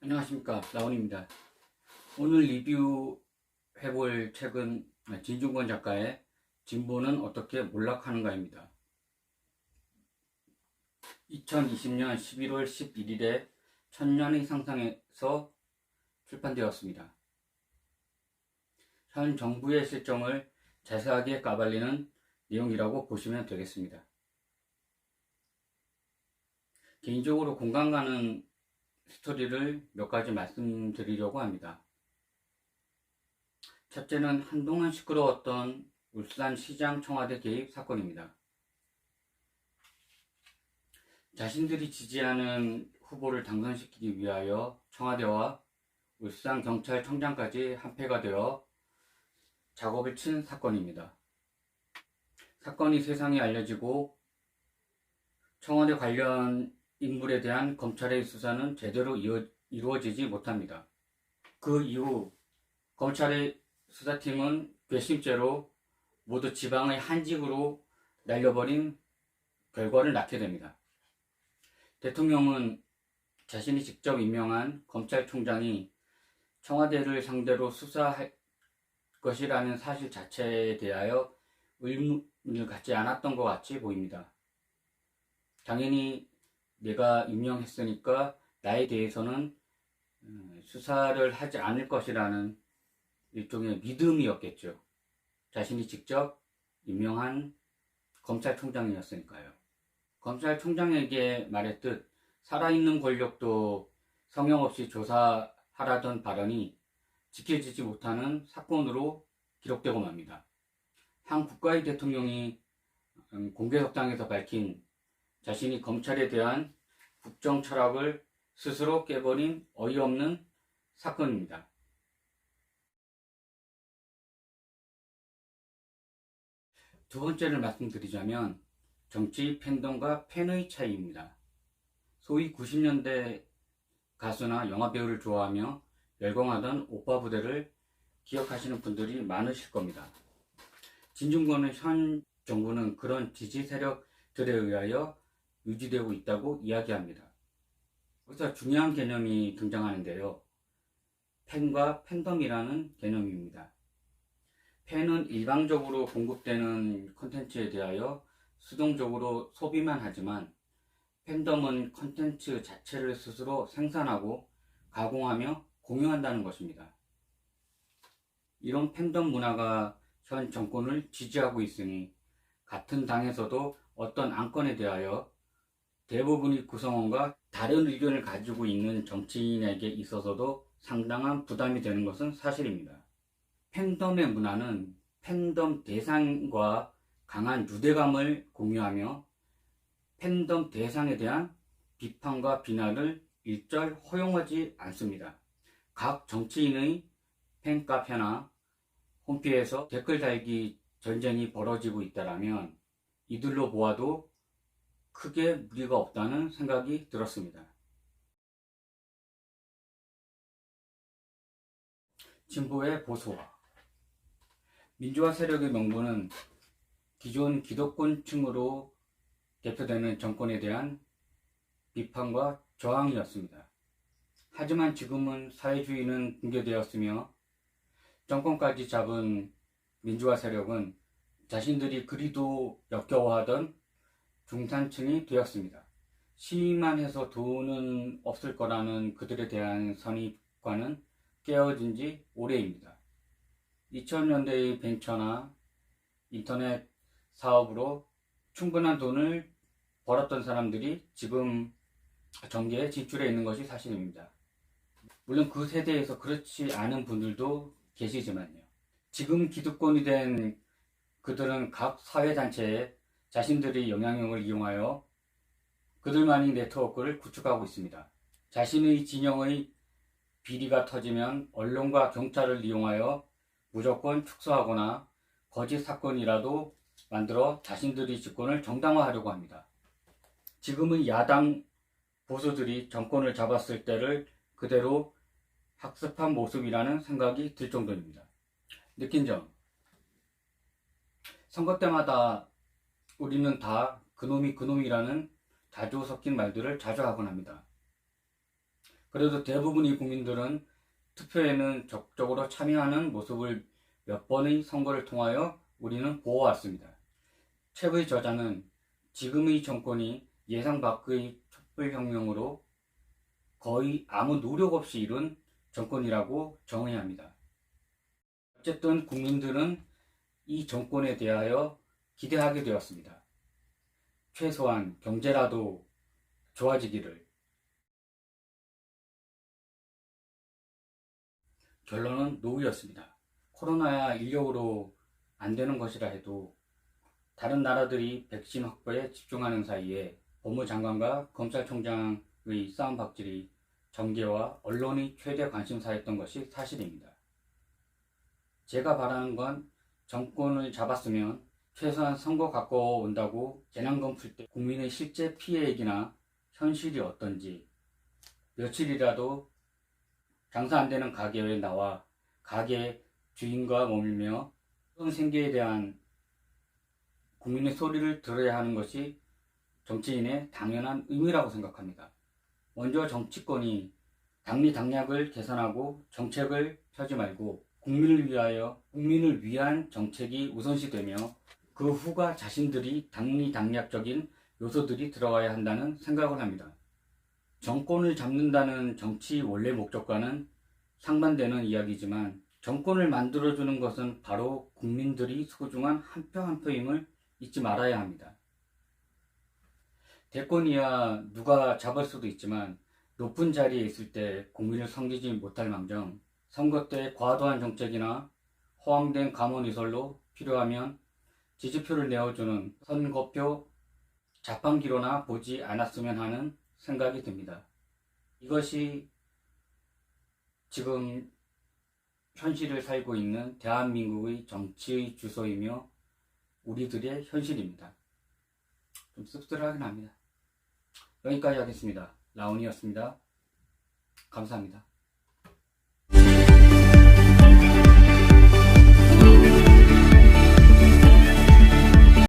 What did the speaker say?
안녕하십니까, 라온입니다. 오늘 리뷰해볼 책은 진중권 작가의 진보는 어떻게 몰락하는가입니다. 2020년 11월 11일에 천년의 상상에서 출판되었습니다. 현 정부의 실정을 자세하게 까발리는 내용이라고 보시면 되겠습니다. 개인적으로 공감 가는 스토리를 몇 가지 말씀드리려고 합니다. 첫째는 한동안 시끄러웠던 울산시장 청와대 개입 사건입니다. 자신들이 지지하는 후보를 당선시키기 위하여 청와대와 울산경찰청장까지 한패가 되어 작업을 친 사건입니다. 사건이 세상에 알려지고 청와대 관련 인물에 대한 검찰의 수사는 제대로 이루어지지 못합니다. 그 이후 검찰의 수사팀은 괘씸죄로 모두 지방의 한직으로 날려버린 결과를 낳게 됩니다. 대통령은 자신이 직접 임명한 검찰총장이 청와대를 상대로 수사할 것이라는 사실 자체에 대하여 의문을 갖지 않았던 것 같이 보입니다. 당연히 내가 임명했으니까 나에 대해서는 수사를 하지 않을 것이라는 일종의 믿음이었겠죠. 자신이 직접 임명한 검찰총장이었으니까요. 검찰총장에게 말했듯 살아있는 권력도 성형 없이 조사하라던 발언이 지켜지지 못하는 사건으로 기록되고 맙니다. 한 국가의 대통령이 공개석상에서 밝힌 자신이 검찰에 대한 국정 철학을 스스로 깨버린 어이없는 사건입니다. 두 번째를 말씀드리자면 정치 팬덤과 팬의 차이입니다. 소위 90년대 가수나 영화배우를 좋아하며 열광하던 오빠 부대를 기억하시는 분들이 많으실 겁니다. 진중권은 현 정부는 그런 지지 세력들에 의하여 유지되고 있다고 이야기합니다. 여기서 중요한 개념이 등장하는데요. 팬과 팬덤이라는 개념입니다. 팬은 일방적으로 공급되는 콘텐츠에 대하여 수동적으로 소비만 하지만 팬덤은 콘텐츠 자체를 스스로 생산하고 가공하며 공유한다는 것입니다. 이런 팬덤 문화가 현 정권을 지지하고 있으니 같은 당에서도 어떤 안건에 대하여 대부분의 구성원과 다른 의견을 가지고 있는 정치인에게 있어서도 상당한 부담이 되는 것은 사실입니다. 팬덤의 문화는 팬덤 대상과 강한 유대감을 공유하며 팬덤 대상에 대한 비판과 비난을 일절 허용하지 않습니다. 각 정치인의 팬카페나 홈피에서 댓글 달기 전쟁이 벌어지고 있다면 이들로 보아도 크게 무리가 없다는 생각이 들었습니다. 진보의 보수화. 민주화 세력의 명분은 기존 기득권층으로 대표되는 정권에 대한 비판과 저항이었습니다. 하지만 지금은 사회주의는 붕괴되었으며 정권까지 잡은 민주화 세력은 자신들이 그리도 역겨워하던 중산층이 되었습니다. 시위만 해서 돈은 없을 거라는 그들에 대한 선입관은 깨어진 지 오래입니다. 2000년대의 벤처나 인터넷 사업으로 충분한 돈을 벌었던 사람들이 지금 정계에 진출해 있는 것이 사실입니다. 물론 그 세대에서 그렇지 않은 분들도 계시지만요. 지금 기득권이 된 그들은 각 사회단체에 자신들의 영향력을 이용하여 그들만의 네트워크를 구축하고 있습니다. 자신의 진영의 비리가 터지면 언론과 경찰을 이용하여 무조건 축소하거나 거짓 사건이라도 만들어 자신들의 집권을 정당화하려고 합니다. 지금은 야당 보수들이 정권을 잡았을 때를 그대로 학습한 모습이라는 생각이 들 정도입니다. 느낀 점. 선거 때마다 우리는 다 그놈이 그놈이라는 자주 섞인 말들을 자주 하곤 합니다. 그래도 대부분의 국민들은 투표에는 적극적으로 참여하는 모습을 몇 번의 선거를 통하여 우리는 보아왔습니다. 책의 저자는 지금의 정권이 예상 밖의 촛불혁명으로 거의 아무 노력 없이 이룬 정권이라고 정의합니다. 어쨌든 국민들은 이 정권에 대하여 기대하게 되었습니다. 최소한 경제라도 좋아지기를. 결론은 노이였습니다. 코로나야 인력으로 안 되는 것이라 해도 다른 나라들이 백신 확보에 집중하는 사이에 법무장관과 검찰총장의 싸움박질이 정계와 언론의 최대 관심사였던 것이 사실입니다. 제가 바라는 건 정권을 잡았으면 최소한 선거 갖고 온다고 재난금 풀 때 국민의 실제 피해액이나 현실이 어떤지 며칠이라도 장사 안 되는 가게에 나와 가게 주인과 머물며 생계에 대한 국민의 소리를 들어야 하는 것이 정치인의 당연한 의무라고 생각합니다. 먼저 정치권이 당리당략을 개선하고 정책을 펴지 말고 국민을 위한 정책이 우선시되며 그 후가 자신들이 당리당략적인 요소들이 들어가야 한다는 생각을 합니다. 정권을 잡는다는 정치 원래 목적과는 상반되는 이야기지만 정권을 만들어주는 것은 바로 국민들이 소중한 한 표 한 표임을 잊지 말아야 합니다. 대권이야 누가 잡을 수도 있지만 높은 자리에 있을 때 국민을 섬기지 못할 망정 선거 때 과도한 정책이나 허황된 감언이설로 필요하면 지지표를 내어주는 선거표 자판기로나 보지 않았으면 하는 생각이 듭니다. 이것이 지금 현실을 살고 있는 대한민국의 정치의 주소이며 우리들의 현실입니다. 좀 씁쓸하긴 합니다. 여기까지 하겠습니다. 라온이었습니다. 감사합니다.